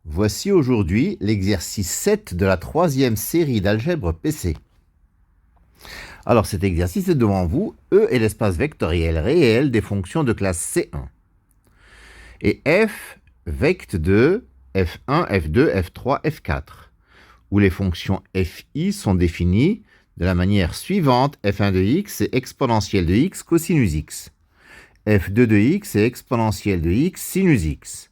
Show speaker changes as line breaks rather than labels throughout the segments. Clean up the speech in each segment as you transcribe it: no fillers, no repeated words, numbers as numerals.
Voici aujourd'hui l'exercice 7 de la troisième série d'algèbre PC. Alors cet exercice est devant vous. E est l'espace vectoriel réel des fonctions de classe C1. Et F, vecte de F1, F2, F3, F4, où les fonctions Fi sont définies de la manière suivante. F1 de x est exponentielle de x cosinus x. F2 de x est exponentielle de x sinus x.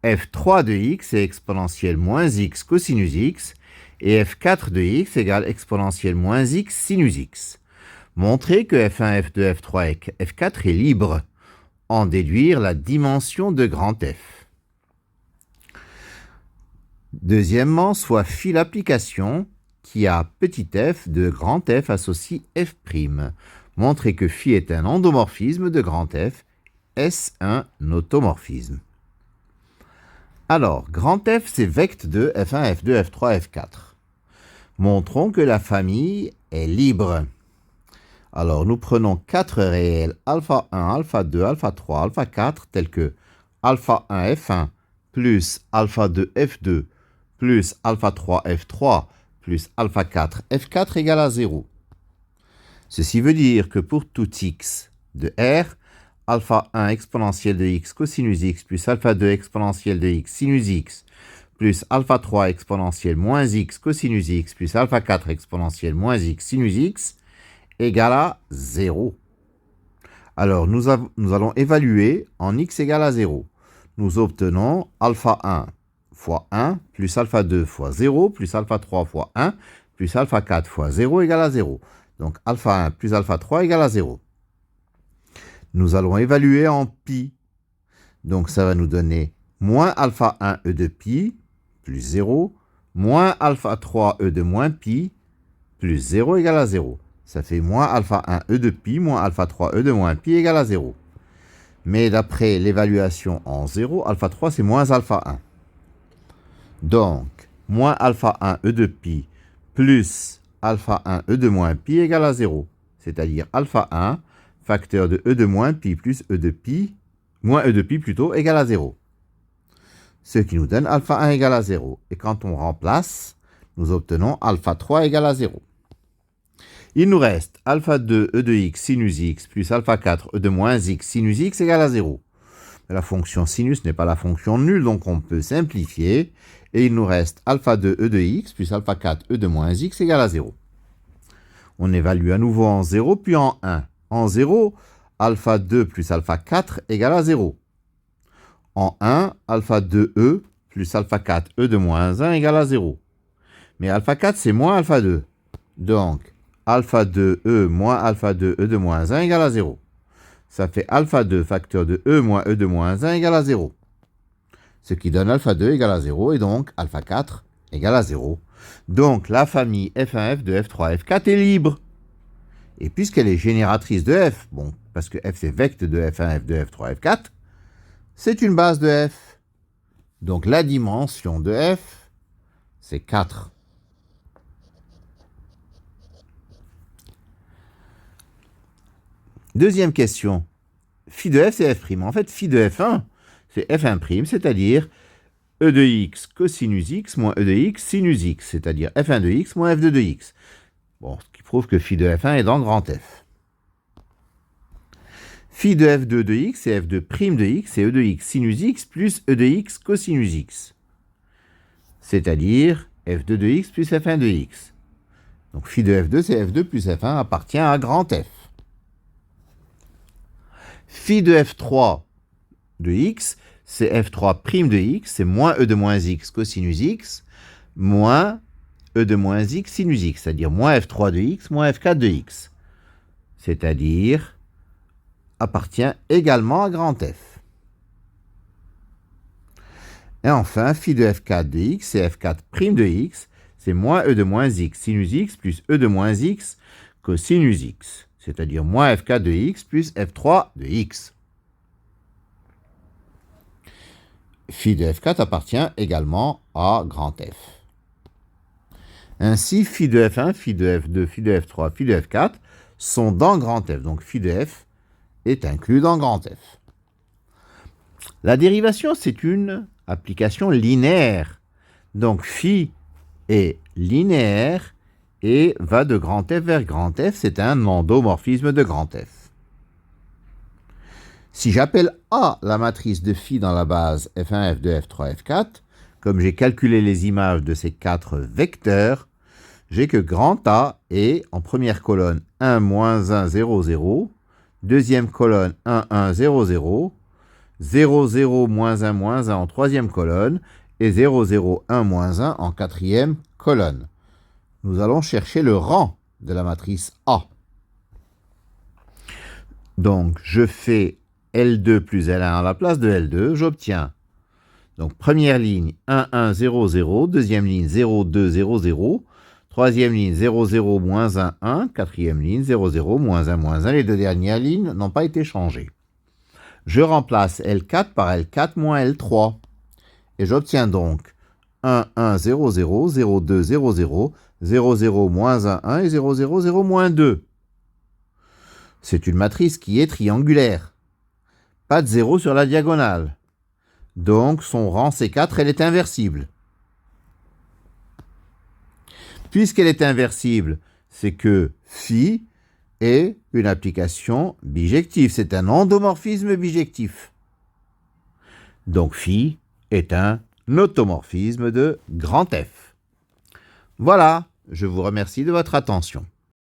F3 de x est exponentielle moins x cosinus x, et F4 de x égale exponentielle moins x sinus x. Montrez que F1, F2, F3 et F4 est libre. En déduire la dimension de grand F. Deuxièmement, soit phi l'application qui a petit f de grand F associe f'. Montrez que phi est un endomorphisme de grand F. Est-ce un automorphisme? Alors, grand F, c'est vecte de F1, F2, F3, F4. Montrons que la famille est libre. Alors, nous prenons 4 réels alpha 1, alpha 2, alpha 3, alpha 4, tels que alpha 1, F1, plus alpha 2, F2, plus alpha 3, F3, plus alpha 4, F4 égale à 0. Ceci veut dire que pour tout x de R, alpha 1 exponentielle de x cosinus x plus alpha 2 exponentielle de x sinus x plus alpha 3 exponentielle moins x cosinus x plus alpha 4 exponentielle moins x sinus x égale à 0. Alors, nous allons évaluer en x égale à 0. Nous obtenons alpha 1 fois 1 plus alpha 2 fois 0 plus alpha 3 fois 1 plus alpha 4 fois 0 égale à 0. Donc, alpha 1 plus alpha 3 égale à 0. Nous allons évaluer en pi. Donc, ça va nous donner moins alpha 1 e de pi plus 0, moins alpha 3 e de moins pi plus 0 égale à 0. Ça fait moins alpha 1 e de pi moins alpha 3 e de moins pi égale à 0. Mais d'après l'évaluation en 0, alpha 3 c'est moins alpha 1. Donc, moins alpha 1 e de pi plus alpha 1 e de moins pi égale à 0. C'est-à-dire alpha 1 facteur de e de moins pi plus e de pi, moins e de pi plutôt, égale à 0. Ce qui nous donne alpha 1 égale à 0. Et quand on remplace, nous obtenons alpha 3 égale à 0. Il nous reste alpha 2 e de x sinus x plus alpha 4 e de moins x sinus x égale à 0. Mais la fonction sinus n'est pas la fonction nulle, donc on peut simplifier. Et il nous reste alpha 2 e de x plus alpha 4 e de moins x égale à 0. On évalue à nouveau en 0 puis en 1. En 0, alpha 2 plus alpha 4 égale à 0. En 1, alpha 2e plus alpha 4e de moins 1 égale à 0. Mais alpha 4, c'est moins alpha 2. Donc, alpha 2e moins alpha 2e de moins 1 égale à 0. Ça fait alpha 2 facteur de e moins e de moins 1 égale à 0. Ce qui donne alpha 2 égale à 0 et donc alpha 4 égale à 0. Donc, la famille F1, F2, F3, F4 est libre. Et puisqu'elle est génératrice de f, bon, parce que f c'est vecte de F1, F2, F3, F4, c'est une base de f. Donc la dimension de f, c'est 4. Deuxième question. Phi de f, c'est f'. En fait, phi de f1, c'est f1', c'est-à-dire e de x cosinus x moins e de x sinus x, c'est-à-dire f1 de x moins f2 de x. Bon, ce qui prouve que phi de f1 est dans grand F. Phi de f2 de x, c'est f2' de x, c'est e de x sinus x plus e de x cosinus x. C'est-à-dire f2 de x plus f1 de x. Donc phi de f2, c'est f2 plus f1 appartient à grand F. Phi de f3 de x, c'est f3' de x, c'est moins e de moins x cosinus x, moins e de moins x sinus x, c'est-à-dire moins f3 de x, moins f4 de x. C'est-à-dire appartient également à grand F. Et enfin, phi de f4 de x, c'est f4' de x, c'est moins e de moins x sinus x plus e de moins x cosinus x, c'est-à-dire moins f4 de x plus f3 de x. Phi de f4 appartient également à grand F. Ainsi, phi de f1, phi de f2, phi de f3, phi de f4 sont dans grand F. Donc phi de f est inclus dans grand F. La dérivation, c'est une application linéaire. Donc phi est linéaire et va de grand F vers grand F. C'est un endomorphisme de grand F. Si j'appelle A la matrice de phi dans la base F1, F2, F3, F4, comme j'ai calculé les images de ces 4 vecteurs, j'ai que grand A est en première colonne 1, moins 1, 0, 0, deuxième colonne 1, 1, 0, 0, 0, 0, moins 1 en troisième colonne, et 0, 0, 1, moins 1 en quatrième colonne. Nous allons chercher le rang de la matrice A. Donc, je fais L2 plus L1 à la place de L2, j'obtiens, donc première ligne 1, 1, 0, 0, deuxième ligne 0, 2, 0, 0, troisième ligne 0, 0, moins 1, 1, quatrième ligne 0, 0, moins 1, les deux dernières lignes n'ont pas été changées. Je remplace L4 par L4 moins L3. Et j'obtiens donc 1, 1, 0, 0, 0, 2, 0, 0, 0, 0, moins 1, 1 et 0, 0, 0, moins 2. C'est une matrice qui est triangulaire. Pas de 0 sur la diagonale. Donc son rang C4, elle est inversible. Puisqu'elle est inversible, c'est que phi est une application bijective. C'est un endomorphisme bijectif. Donc phi est un automorphisme de grand F. Voilà, je vous remercie de votre attention.